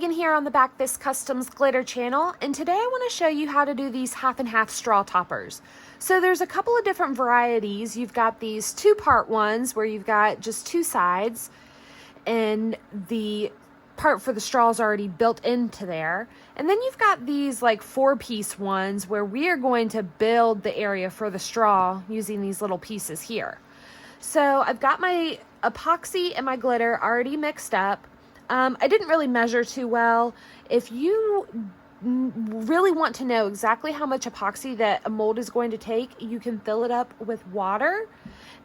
Megan here on the Backfist Customs Glitter channel, and today I want to show you how to do these half and half straw toppers. So there's a couple of different varieties. You've got these two-part ones where you've got just two sides and the part for the straw is already built into there. And then you've got these like four-piece ones where we are going to build the area for the straw using these little pieces here. So I've got my epoxy and my glitter already mixed up. I didn't really measure too well. If you really want to know exactly how much epoxy that a mold is going to take, you can fill it up with water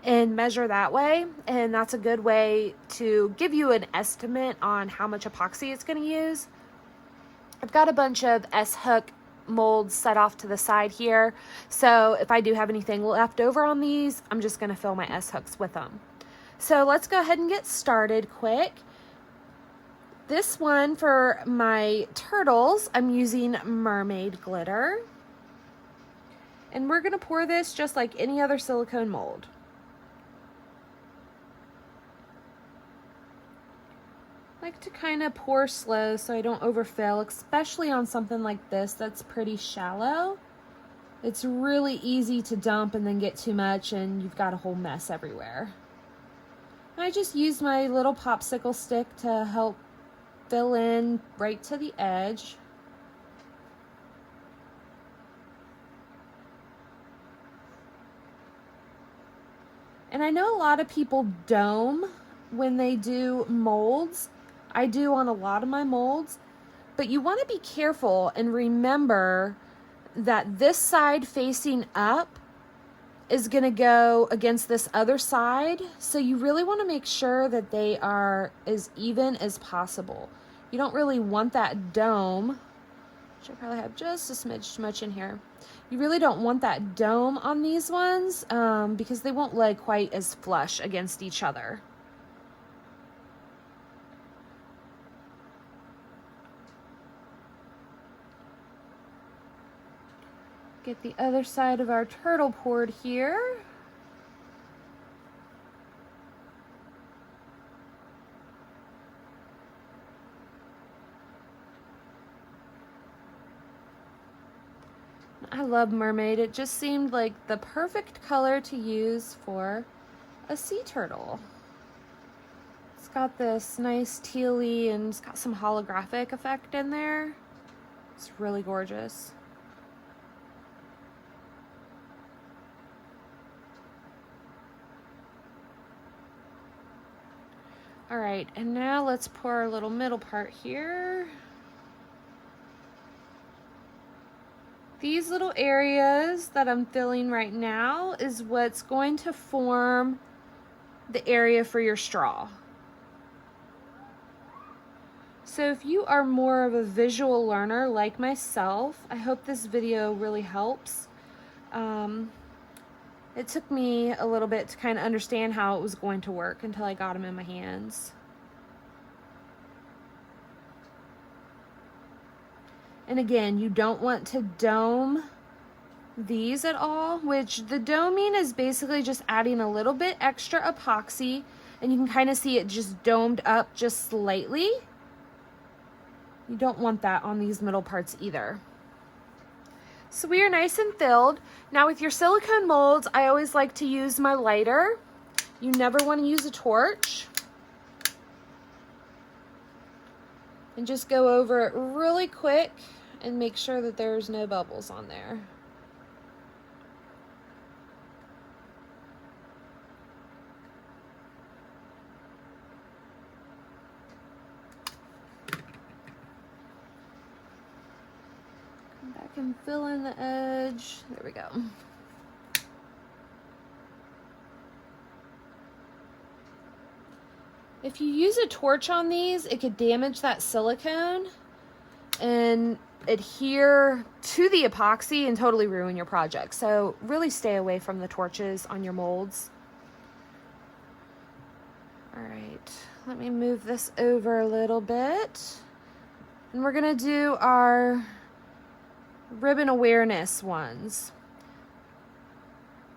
and measure that way. And that's a good way to give you an estimate on how much epoxy it's going to use. I've got a bunch of S-hook molds set off to the side here. So if I do have anything left over on these, I'm just going to fill my S-hooks with them. So let's go ahead and get started quick. This one for my turtles, I'm using mermaid glitter. And we're going to pour this just like any other silicone mold. I like to kind of pour slow so I don't overfill, especially on something like this that's pretty shallow. It's really easy to dump and then get too much and you've got a whole mess everywhere. I just used my little popsicle stick to help fill in right to the edge. And I know a lot of people dome when they do molds. I do on a lot of my molds, but you want to be careful and remember that this side facing up is going to go against this other side. So you really want to make sure that they are as even as possible. You don't really want that dome, which I probably have just a smidge too much in here. You really don't want that dome on these ones because they won't lay quite as flush against each other. Get the other side of our turtle poured here. I love mermaid. It just seemed like the perfect color to use for a sea turtle. It's got this nice tealy and it's got some holographic effect in there. It's really gorgeous. All right, and now let's pour our little middle part here. These little areas that I'm filling right now is what's going to form the area for your straw. So if you are more of a visual learner like myself, I hope this video really helps. It took me a little bit to kind of understand how it was going to work until I got them in my hands. And again, you don't want to dome these at all, which the doming is basically just adding a little bit extra epoxy, and you can kind of see it just domed up just slightly. You don't want that on these middle parts either. So we are nice and filled. Now with your silicone molds, I always like to use my lighter. You never want to use a torch. And just go over it really quick and make sure that there's no bubbles on there. Come back and fill in the edge. There we go. If you use a torch on these, it could damage that silicone and adhere to the epoxy and totally ruin your project. So really stay away from the torches on your molds. All right, let me move this over a little bit. And we're gonna do our ribbon awareness ones.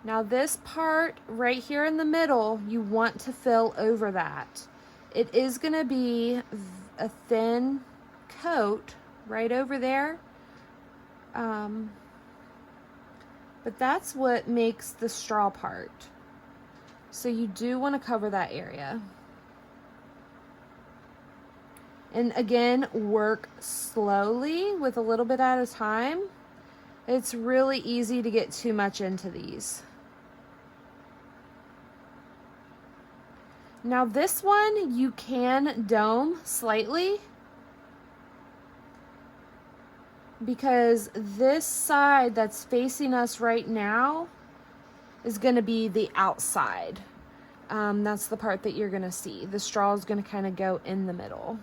Now this part right here in the middle, you want to fill over that. It is gonna be a thin coat right over there. But that's what makes the straw part. So you do want to cover that area. And again, work slowly with a little bit at a time. It's really easy to get too much into these. Now this one, you can dome slightly, because this side that's facing us right now is going to be the outside. That's the part that you're going to see. The straw is going to kind of go in the middle.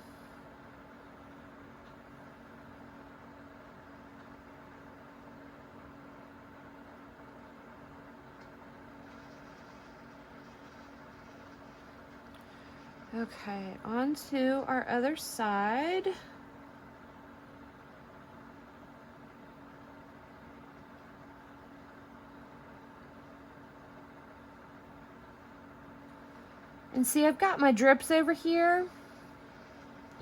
Okay, on to our other side. And see, I've got my drips over here,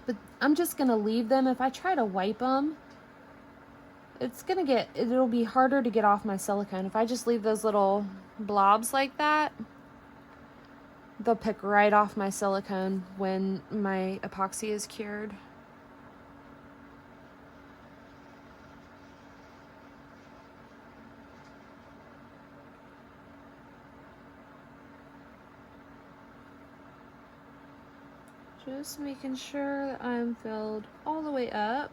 but I'm just gonna leave them. If I try to wipe them, it'll be harder to get off my silicone. If I just leave those little blobs like that, they'll pick right off my silicone when my epoxy is cured. Just making sure that I'm filled all the way up.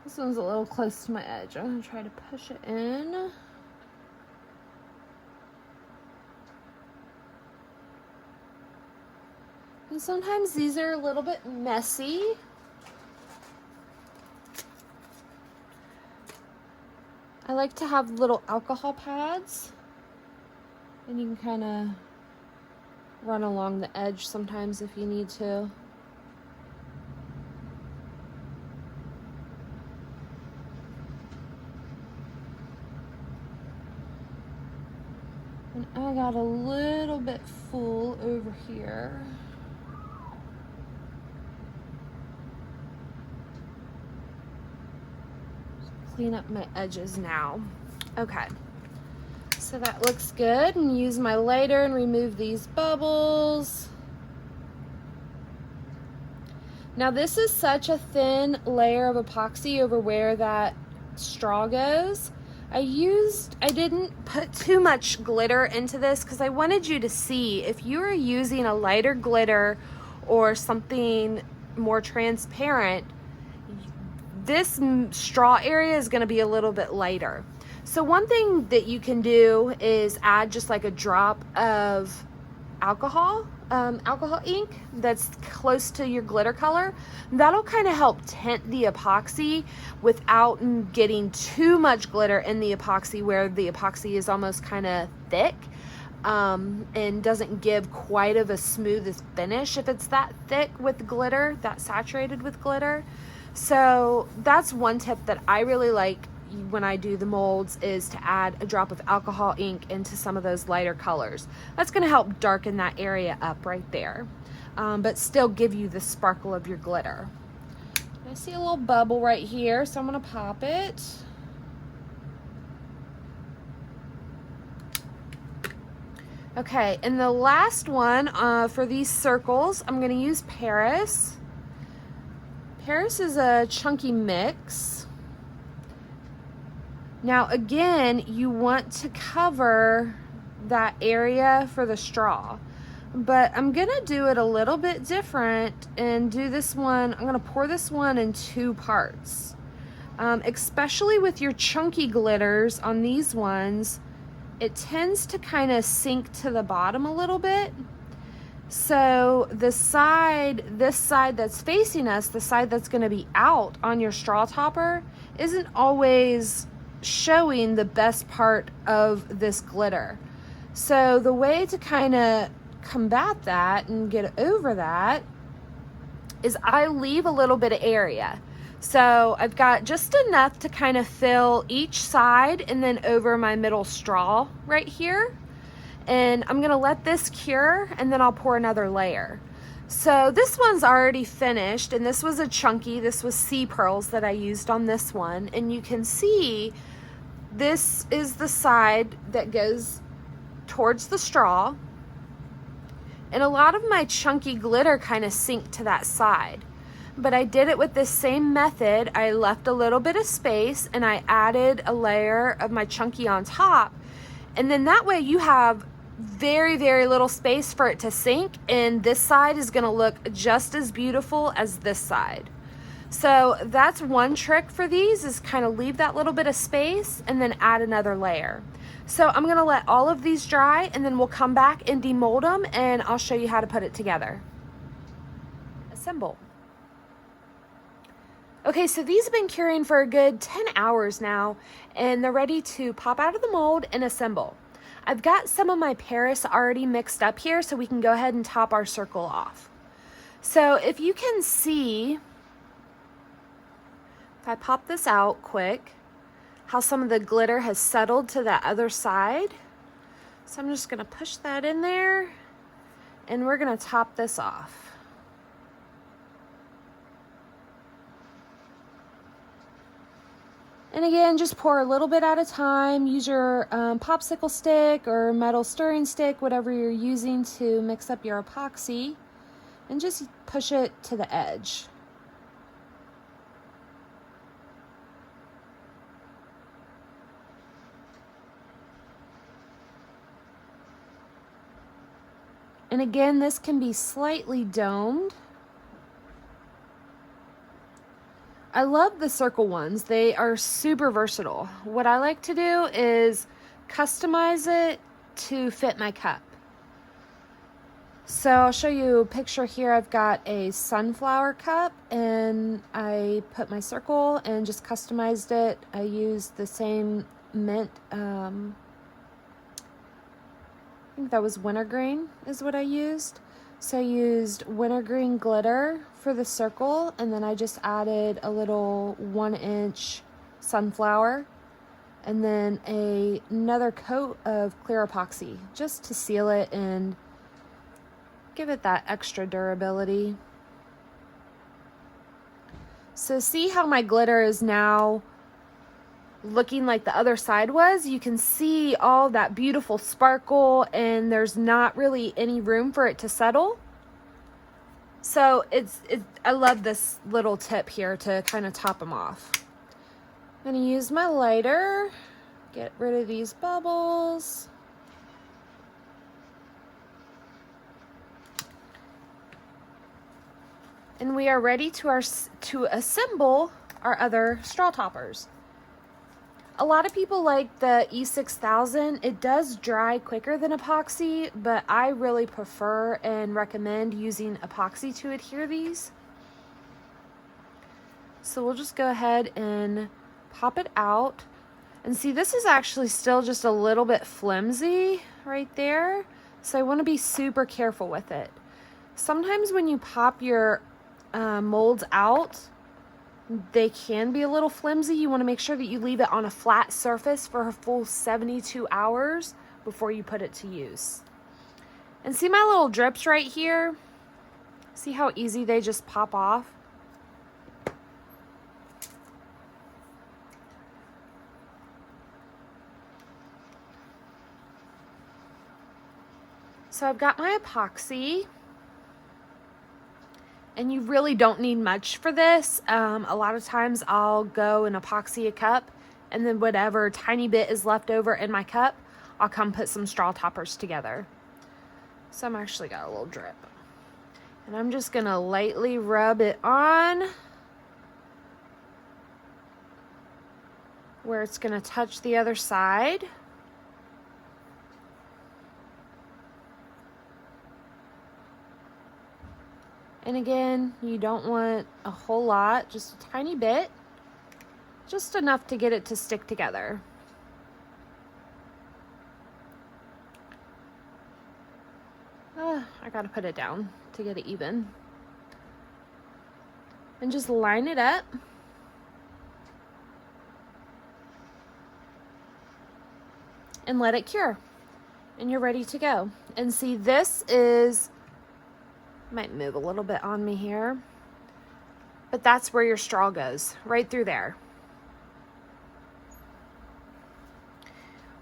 This one's a little close to my edge. I'm going to try to push it in. And sometimes these are a little bit messy. I like to have little alcohol pads, and you can kind of run along the edge sometimes if you need to. And I got a little bit full over here. Clean up my edges now. Okay, so that looks good, and use my lighter and remove these bubbles. Now this is such a thin layer of epoxy over where that straw goes. I didn't put too much glitter into this because I wanted you to see if you were using a lighter glitter or something more transparent, this straw area is going to be a little bit lighter. So one thing that you can do is add just like a drop of alcohol ink that's close to your glitter color. That'll kind of help tint the epoxy without getting too much glitter in the epoxy, where the epoxy is almost kind of thick and doesn't give quite of a smooth finish if it's that thick with glitter, that saturated with glitter. So that's one tip that I really like when I do the molds, is to add a drop of alcohol ink into some of those lighter colors. That's going to help darken that area up right there, but still give you the sparkle of your glitter. I see a little bubble right here, so I'm going to pop it. Okay, and the last one for these circles, I'm going to use Paris. Paris is a chunky mix. Now again, you want to cover that area for the straw, but I'm gonna do it a little bit different and do this one. I'm gonna pour this one in 2 parts. Especially with your chunky glitters on these ones, it tends to kind of sink to the bottom a little bit. So this side that's facing us, the side that's going to be out on your straw topper, isn't always showing the best part of this glitter. So the way to kind of combat that and get over that is I leave a little bit of area. So I've got just enough to kind of fill each side and then over my middle straw right here. And I'm gonna let this cure and then I'll pour another layer. So this one's already finished, and this was a chunky, this was sea pearls that I used on this one. And you can see this is the side that goes towards the straw. And a lot of my chunky glitter kind of sink to that side. But I did it with this same method. I left a little bit of space and I added a layer of my chunky on top. And then that way you have very, very little space for it to sink, and this side is gonna look just as beautiful as this side. So that's one trick for these, is kind of leave that little bit of space and then add another layer. So I'm gonna let all of these dry and then we'll come back and demold them and I'll show you how to put it together. Assemble. Okay, so these have been curing for a good 10 hours now, and they're ready to pop out of the mold and assemble. I've got some of my Paris already mixed up here, so we can go ahead and top our circle off. So if you can see, if I pop this out quick, how some of the glitter has settled to that other side. So I'm just gonna push that in there and we're gonna top this off. And again, just pour a little bit at a time. Use your popsicle stick or metal stirring stick, whatever you're using to mix up your epoxy, and just push it to the edge. And again, this can be slightly domed. I love the circle ones. They are super versatile. What I like to do is customize it to fit my cup. So I'll show you a picture here. I've got a sunflower cup and I put my circle and just customized it. I used the same mint, I think that was wintergreen is what I used. So I used wintergreen glitter for the circle, and then I just added a little 1-inch sunflower and then another coat of clear epoxy just to seal it and give it that extra durability. So see how my glitter is now looking like the other side was? You can see all that beautiful sparkle and there's not really any room for it to settle. So I love this little tip here to kind of top them off. I'm going to use my lighter, get rid of these bubbles. And we are ready to assemble our other straw toppers. A lot of people like the E6000. It does dry quicker than epoxy, but I really prefer and recommend using epoxy to adhere these. So we'll just go ahead and pop it out. And see, this is actually still just a little bit flimsy right there. So I want to be super careful with it. Sometimes when you pop your molds out, they can be a little flimsy. You want to make sure that you leave it on a flat surface for a full 72 hours before you put it to use. And see my little drips right here? See how easy they just pop off? So I've got my epoxy. And you really don't need much for this. A lot of times I'll go and epoxy a cup, and then whatever tiny bit is left over in my cup, I'll come put some straw toppers together. So I'm actually got a little drip. And I'm just gonna lightly rub it on where it's gonna touch the other side. And again, you don't want a whole lot, just a tiny bit, just enough to get it to stick together. I gotta put it down to get it even. And just line it up and let it cure. And you're ready to go. And see, this is, might move a little bit on me here, but that's where your straw goes, right through there.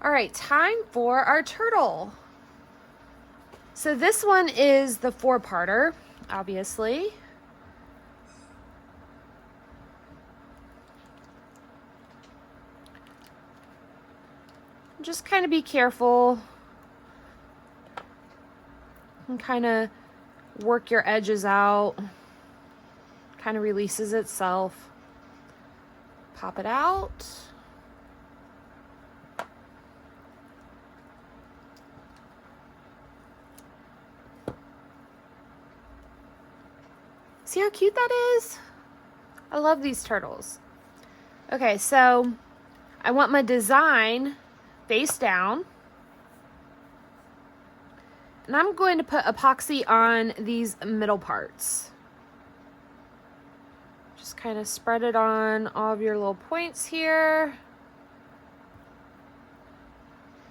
All right, time for our turtle. So this one is the 4-parter, obviously. Just kind of be careful and kind of work your edges out. Kind of releases itself. Pop it out. See how cute that is? I love these turtles. Okay, so I want my design face down. And I'm going to put epoxy on these middle parts. Just kind of spread it on all of your little points here.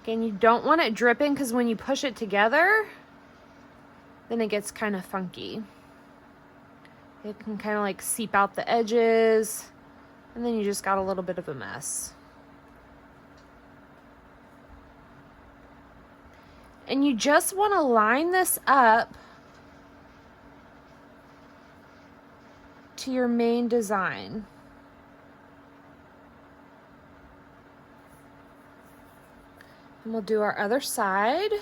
Again, you don't want it dripping because when you push it together, then it gets kind of funky. It can kind of like seep out the edges, and then you just got a little bit of a mess. And you just want to line this up to your main design. And we'll do our other side.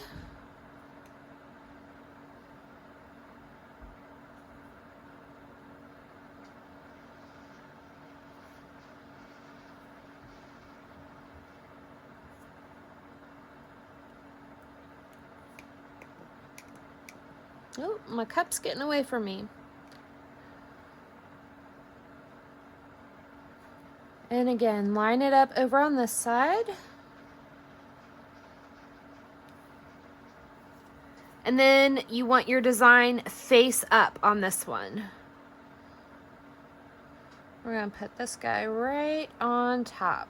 Oh, my cup's getting away from me. And again, line it up over on this side. And then you want your design face up on this one. We're going to put this guy right on top.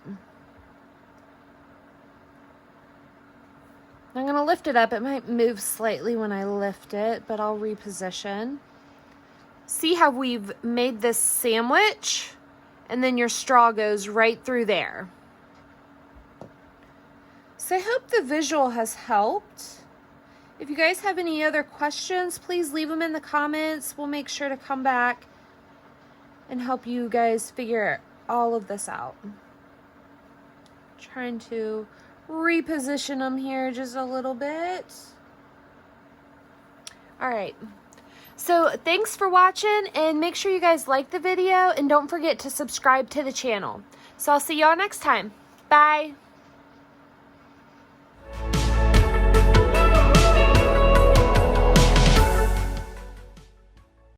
I'm going to lift it up. It might move slightly when I lift it, but I'll reposition. See how we've made this sandwich? And then your straw goes right through there. So I hope the visual has helped. If you guys have any other questions, please leave them in the comments. We'll make sure to come back and help you guys figure all of this out. Trying to reposition them here just a little bit. All right, so thanks for watching, and make sure you guys like the video and don't forget to subscribe to the channel. So I'll see y'all next time. Bye.